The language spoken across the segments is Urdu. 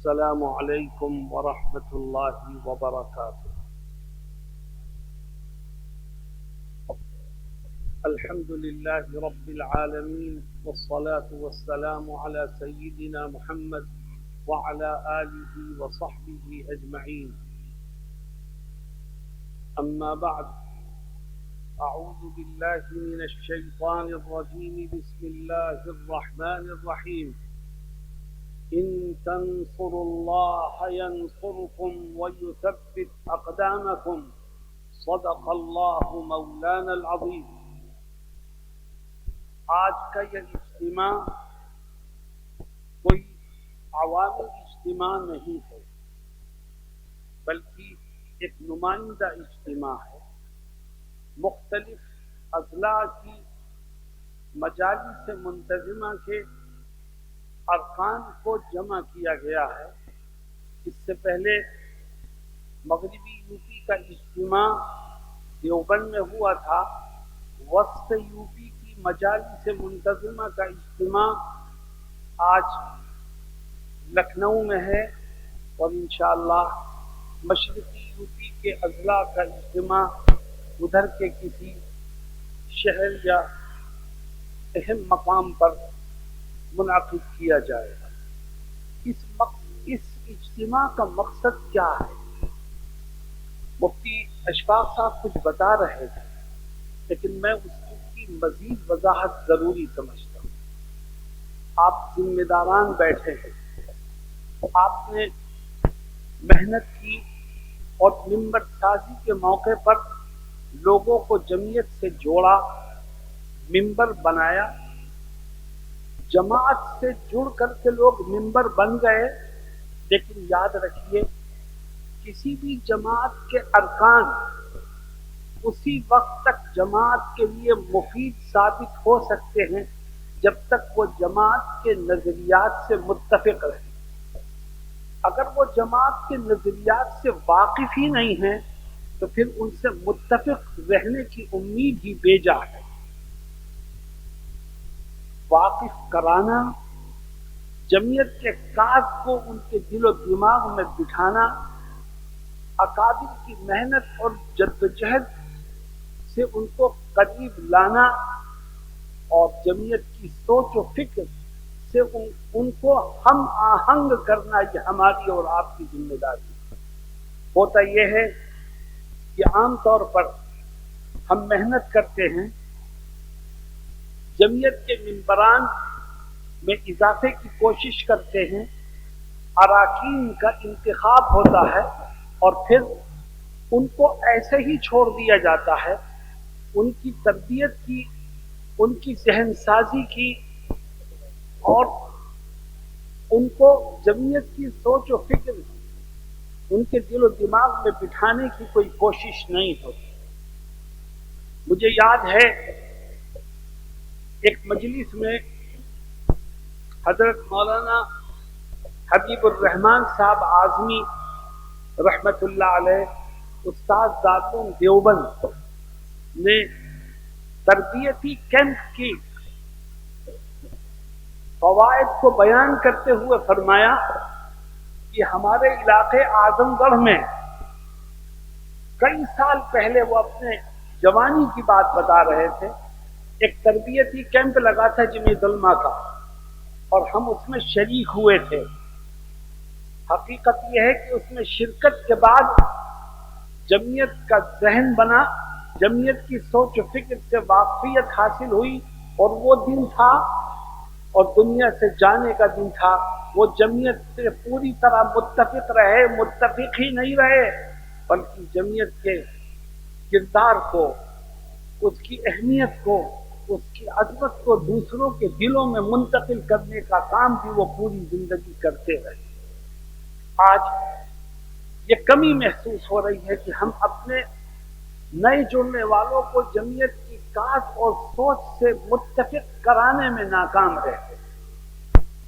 السلام علیکم ورحمۃ اللہ وبرکاتہ۔ الحمد للہ رب العالمین والصلاة والسلام علی سیدنا محمد وعلی آلہ وصحبہ اجمعین، اما بعد، اعوذ باللہ من الشیطان الرجیم، بسم اللہ الرحمن الرحیم۔ إن تنصروا الله ينصركم ويثبت أقدامكم صدق الله مولانا العظيم۔ آج کا یہ اجتماع کوئی عوامی اجتماع نہیں ہے، بلکہ ایک نمائندہ اجتماع ہے۔ مختلف اضلاع کی مجالس منتظمہ کے ارکان کو جمع کیا گیا ہے۔ اس سے پہلے مغربی یو پی کا اجتماع دیوبند میں ہوا تھا، وسط یو پی کی مجالس منتظمہ کا اجتماع آج لکھنؤ میں ہے، اور انشاءاللہ مشرقی یو پی کے اضلاع کا اجتماع ادھر کے کسی شہر یا اہم مقام پر منعقد کیا جائے گا۔ اس اجتماع کا مقصد کیا ہے؟ مفتی اشفاق صاحب کچھ بتا رہے تھے، لیکن میں اس کی مزید وضاحت ضروری سمجھتا ہوں۔ آپ ذمہ داران بیٹھے ہیں، آپ نے محنت کی اور منبر سازی کے موقع پر لوگوں کو جمعیت سے جوڑا، منبر بنایا، جماعت سے جڑ کر کے لوگ ممبر بن گئے۔ لیکن یاد رکھیے، کسی بھی جماعت کے ارکان اسی وقت تک جماعت کے لیے مفید ثابت ہو سکتے ہیں جب تک وہ جماعت کے نظریات سے متفق رہیں۔ اگر وہ جماعت کے نظریات سے واقف ہی نہیں ہیں تو پھر ان سے متفق رہنے کی امید ہی بے جا ہے۔ واقف کرانا، جمعیت کے کاج کو ان کے دل و دماغ میں بٹھانا، اکابر کی محنت اور جدوجہد سے ان کو قریب لانا، اور جمعیت کی سوچ و فکر سے ان کو ہم آہنگ کرنا، یہ ہماری اور آپ کی ذمہ داری ہے۔ ہوتا یہ ہے کہ عام طور پر ہم محنت کرتے ہیں، جمعیت کے ممبران میں اضافے کی کوشش کرتے ہیں، اراکین کا انتخاب ہوتا ہے، اور پھر ان کو ایسے ہی چھوڑ دیا جاتا ہے۔ ان کی تربیت کی، ان کی ذہن سازی کی، اور ان کو جمعیت کی سوچ و فکر ان کے دل و دماغ میں بٹھانے کی کوئی کوشش نہیں ہوتی۔ مجھے یاد ہے ایک مجلس میں حضرت مولانا حبیب الرحمان صاحب اعظمی رحمت اللہ علیہ، استاد دارالعلوم دیوبند، نے تربیتی کیمپ کی فوائد کو بیان کرتے ہوئے فرمایا کہ ہمارے علاقے اعظم گڑھ میں کئی سال پہلے، وہ اپنے جوانی کی بات بتا رہے تھے، ایک تربیتی کیمپ لگا تھا جمعیت علماء کا، اور ہم اس میں شریک ہوئے تھے۔ حقیقت یہ ہے کہ اس میں شرکت کے بعد جمعیت کا ذہن بنا، جمعیت کی سوچ و فکر سے واقفیت حاصل ہوئی، اور وہ دن تھا، اور دنیا سے جانے کا دن تھا۔ وہ جمعیت سے پوری طرح متفق رہے، متفق ہی نہیں رہے، بلکہ جمعیت کے کردار کو، اس کی اہمیت کو، اس کی عظمت کو دوسروں کے دلوں میں منتقل کرنے کا کام بھی وہ پوری زندگی کرتے رہے۔ آج یہ کمی محسوس ہو رہی ہے کہ ہم اپنے نئے جڑنے والوں کو جمعیت کی کاج اور سوچ سے متفق کرانے میں ناکام رہتے۔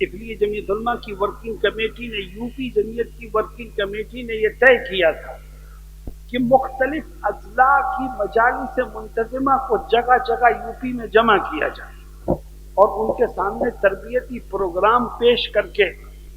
اس لیے جمعیت علماء کی ورکنگ کمیٹی نے، یو پی جمعیت کی ورکنگ کمیٹی نے یہ طے کیا تھا کہ مختلف اضلاع کی مجالس منتظمہ کو جگہ جگہ یو پی میں جمع کیا جائے، اور ان کے سامنے تربیتی پروگرام پیش کر کے